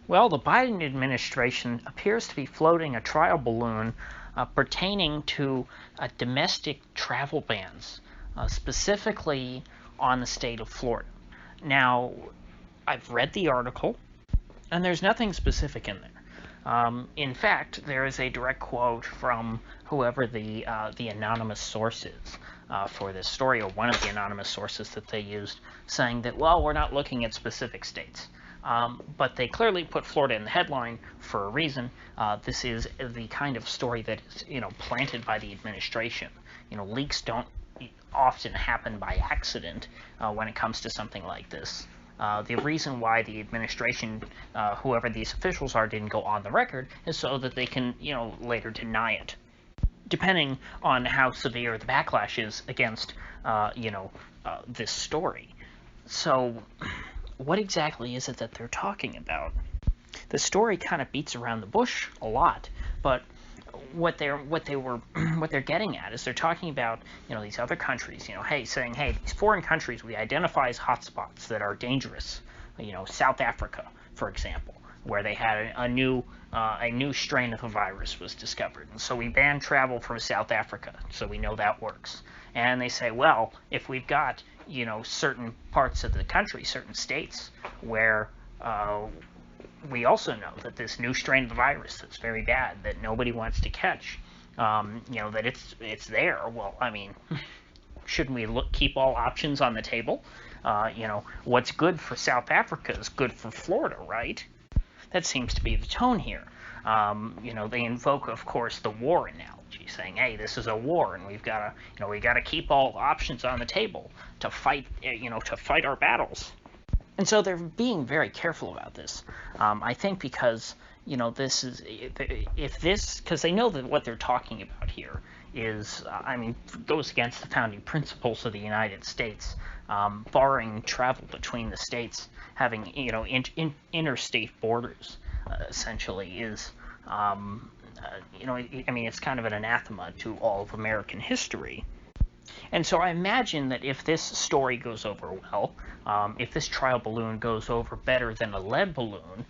Well, the Biden administration appears to be floating a trial balloon pertaining to domestic travel bans, specifically on the state of Florida. Now, I've read the article, and there's nothing specific in there. In fact, there is a direct quote from whoever the anonymous source is for this story, or one of the anonymous sources that they used, saying that, well, we're not looking at specific states. But they clearly put Florida in the headline for a reason. This is the kind of story that is, planted by the administration. Leaks don't often happen by accident when it comes to something like this. The reason why the administration, whoever these officials are, didn't go on the record is so that they can, later deny it, depending on how severe the backlash is against, this story. So, what exactly is it that they're talking about? The story kind of beats around the bush a lot, but what they're getting at is they're talking about these other countries, saying, hey, these foreign countries we identify as hotspots that are dangerous. South Africa, for example, where they had a new strain of the virus was discovered, and so we banned travel from South Africa, so we know that works. And they say, well, if we've got certain parts of the country, certain states where we also know that this new strain of the virus that's very bad, that nobody wants to catch, that it's there. Well, I mean, shouldn't we keep all options on the table? What's good for South Africa is good for Florida, right? That seems to be the tone here. They invoke, of course, the war analogy, saying, "Hey, this is a war, and we got to keep all options on the table to fight, to fight our battles." And so they're being very careful about this. I think because this is because they know that what they're talking about here is, goes against the founding principles of the United States, barring travel between the states, having interstate borders, essentially is. It's kind of an anathema to all of American history. And so I imagine that if this story goes over well, if this trial balloon goes over better than a lead balloon,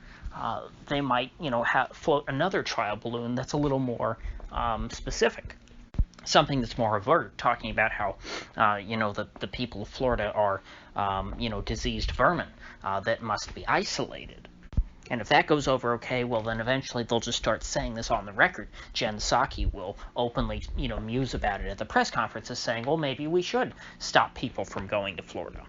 they might, float another trial balloon that's a little more specific. Something that's more overt, talking about how, the people of Florida are, diseased vermin that must be isolated. And if that goes over okay, well, then eventually they'll just start saying this on the record. Jen Psaki will openly, muse about it at the press conferences, saying, well, maybe we should stop people from going to Florida.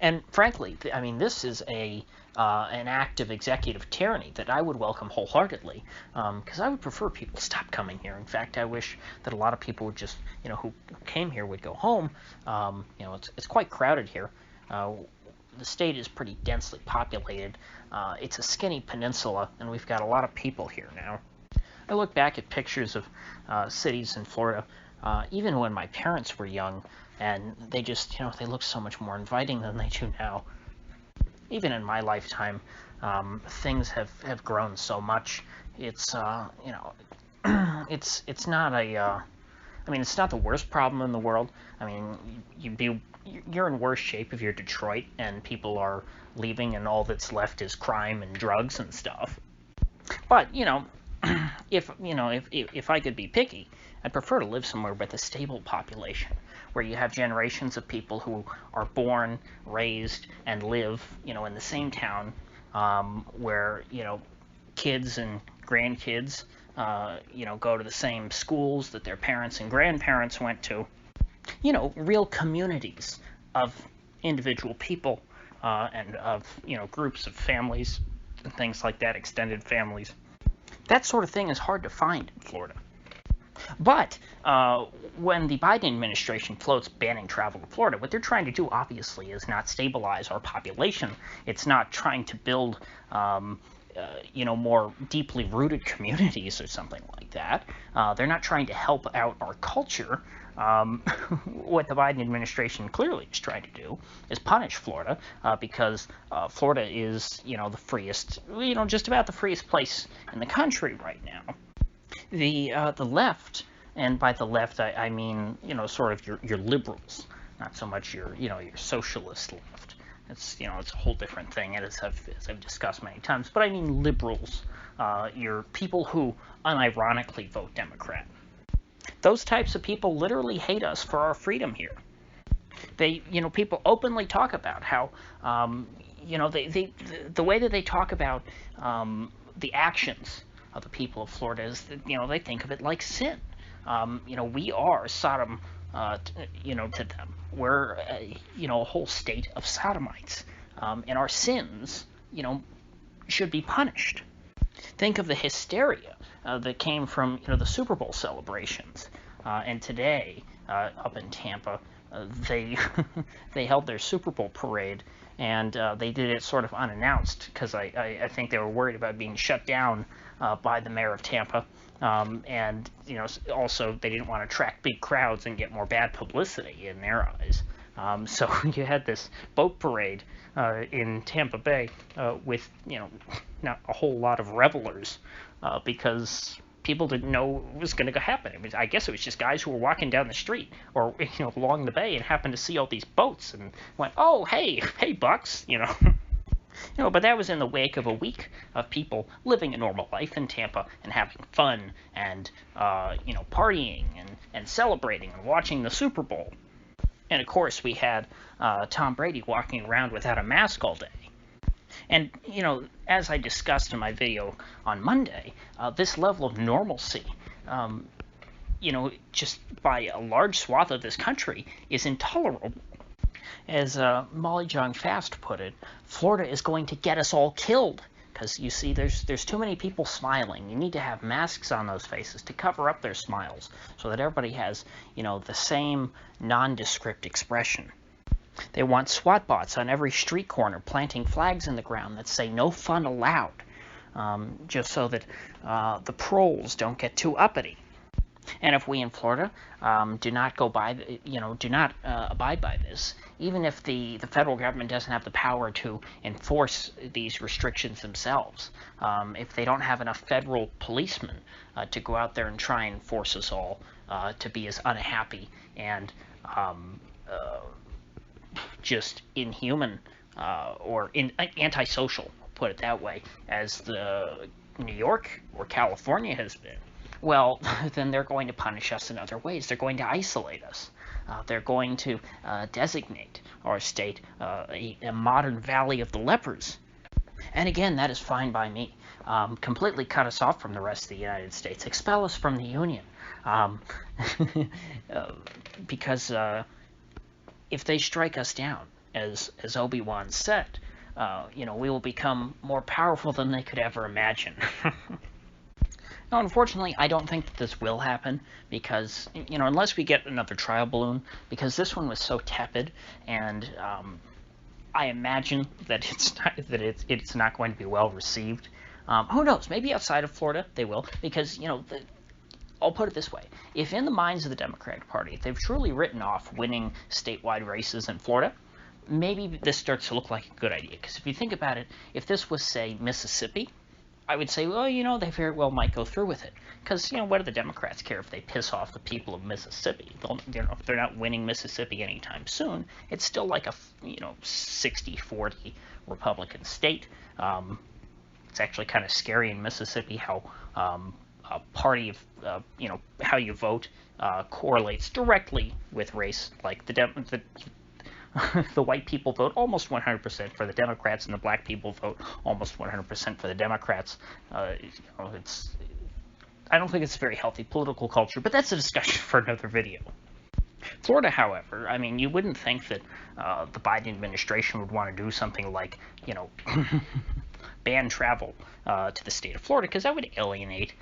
And frankly, this is an act of executive tyranny that I would welcome wholeheartedly, because I would prefer people stop coming here. In fact, I wish that a lot of people would just, who came here would go home. It's quite crowded here. The state is pretty densely populated. It's a skinny peninsula, and we've got a lot of people here now. I look back at pictures of cities in Florida, even when my parents were young, and they just, they look so much more inviting than they do now. Even in my lifetime, things have grown so much. It's, it's not a, it's not the worst problem in the world. You're in worse shape if you're Detroit and people are leaving and all that's left is crime and drugs and stuff. But, if I could be picky, I'd prefer to live somewhere with a stable population, where you have generations of people who are born, raised, and live, in the same town, where, kids and grandkids, go to the same schools that their parents and grandparents went to. Real communities of individual people and of, groups of families and things like that, extended families. That sort of thing is hard to find in Florida. But when the Biden administration floats banning travel to Florida, what they're trying to do, obviously, is not stabilize our population. It's not trying to build more deeply rooted communities or something like that. They're not trying to help out our culture. What the Biden administration clearly is trying to do is punish Florida, because Florida is, the freest, just about the freest place in the country right now. The left, and by the left I mean, sort of your liberals, not so much your socialist left. It's it's a whole different thing, as I've discussed many times. But I mean liberals, your people who unironically vote Democrat. Those types of people literally hate us for our freedom here. They, people openly talk about how, the way that they talk about the actions of the people of Florida is that, they think of it like sin. We are Sodom, to them. We're, a whole state of sodomites, and our sins, should be punished. Think of the hysteria that came from, the Super Bowl celebrations, and today up in Tampa, they they held their Super Bowl parade, and they did it sort of unannounced because I think they were worried about being shut down by the mayor of Tampa, and also they didn't want to attract big crowds and get more bad publicity in their eyes. So you had this boat parade in Tampa Bay with not a whole lot of revelers because people didn't know what was going to happen. I guess it was just guys who were walking down the street or along the bay and happened to see all these boats and went, "Oh, hey, Bucks," But that was in the wake of a week of people living a normal life in Tampa and having fun and partying and celebrating and watching the Super Bowl. And of course, we had Tom Brady walking around without a mask all day. And, as I discussed in my video on Monday, this level of normalcy, just by a large swath of this country is intolerable. As Molly Jong Fast put it, Florida is going to get us all killed. Because, you see, there's too many people smiling. You need to have masks on those faces to cover up their smiles so that everybody has, the same nondescript expression. They want SWAT bots on every street corner planting flags in the ground that say "no fun allowed," just so that the proles don't get too uppity. And if we in Florida do not abide by this, even if the federal government doesn't have the power to enforce these restrictions themselves, if they don't have enough federal policemen to go out there and try and force us all to be as unhappy and just inhuman or antisocial, put it that way, as the New York or California has been, well, then they're going to punish us in other ways. They're going to isolate us. They're going to designate our state a modern valley of the lepers. And again, that is fine by me. Completely cut us off from the rest of the United States. Expel us from the Union. Because if they strike us down, as Obi-Wan said, we will become more powerful than they could ever imagine. Now, unfortunately, I don't think that this will happen because, unless we get another trial balloon, because this one was so tepid, and I imagine that it's not going to be well received. Who knows? Maybe outside of Florida they will, because I'll put it this way: if in the minds of the Democratic Party they've truly written off winning statewide races in Florida, maybe this starts to look like a good idea. Because if you think about it, if this was, say, Mississippi, I would say, well, they very well might go through with it. Because, what do the Democrats care if they piss off the people of Mississippi? If they're not winning Mississippi anytime soon, it's still like a, 60-40 Republican state. It's actually kind of scary in Mississippi how a party of, how you vote correlates directly with race. Like the white people vote almost 100% for the Democrats, and the black people vote almost 100% for the Democrats. I don't think it's a very healthy political culture, but that's a discussion for another video. Florida, however, you wouldn't think that the Biden administration would want to do something like, ban travel to the state of Florida, because that would alienate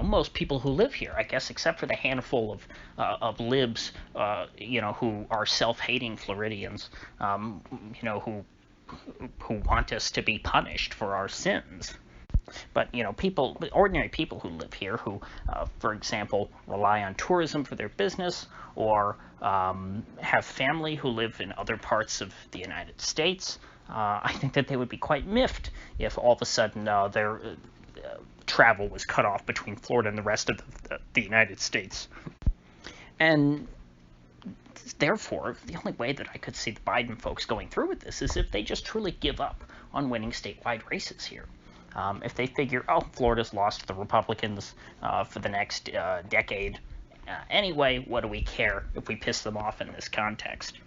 most people who live here, I guess, except for the handful of libs, who are self-hating Floridians, who want us to be punished for our sins. But, ordinary people who live here who, for example, rely on tourism for their business or have family who live in other parts of the United States, I think that they would be quite miffed if all of a sudden their travel was cut off between Florida and the rest of the United States. And therefore, the only way that I could see the Biden folks going through with this is if they just truly give up on winning statewide races here. If they figure, oh, Florida's lost to the Republicans for the next decade anyway, what do we care if we piss them off in this context?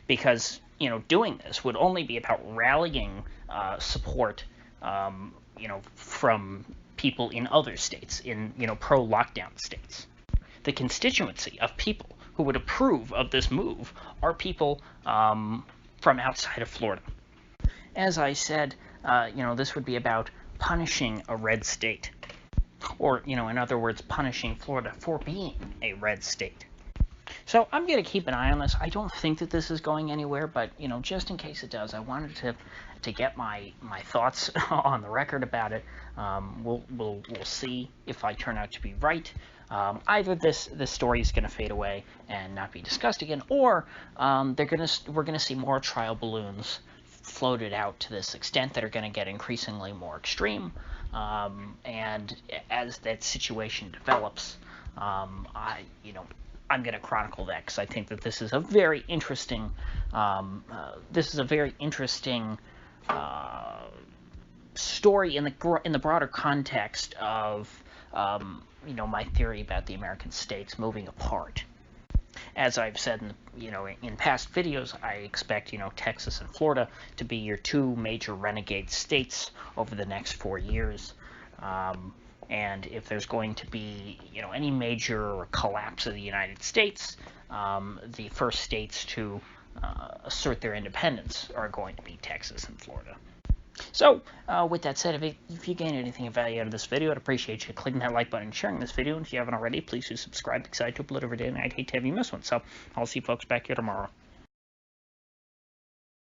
Because, doing this would only be about rallying support, from people in other states, in, pro-lockdown states. The constituency of people who would approve of this move are people from outside of Florida. As I said, this would be about punishing a red state. Or, in other words, punishing Florida for being a red state. So I'm going to keep an eye on this. I don't think that this is going anywhere, but, just in case it does, I wanted to get my thoughts on the record about it. We'll see if I turn out to be right. Either this story is going to fade away and not be discussed again, or we're going to see more trial balloons floated out to this extent that are going to get increasingly more extreme. And as that situation develops, I'm going to chronicle that because I think that this is a very interesting story in the broader context of my theory about the American states moving apart. As I've said in past videos, I expect Texas and Florida to be your two major renegade states over the next 4 years. And if there's going to be any major collapse of the United States, the first states to assert their independence are going to be Texas and Florida. So, with that said, if you gain anything of value out of this video, I'd appreciate you clicking that like button and sharing this video. And if you haven't already, please do subscribe because I do upload every day and I'd hate to have you miss one. So, I'll see you folks back here tomorrow.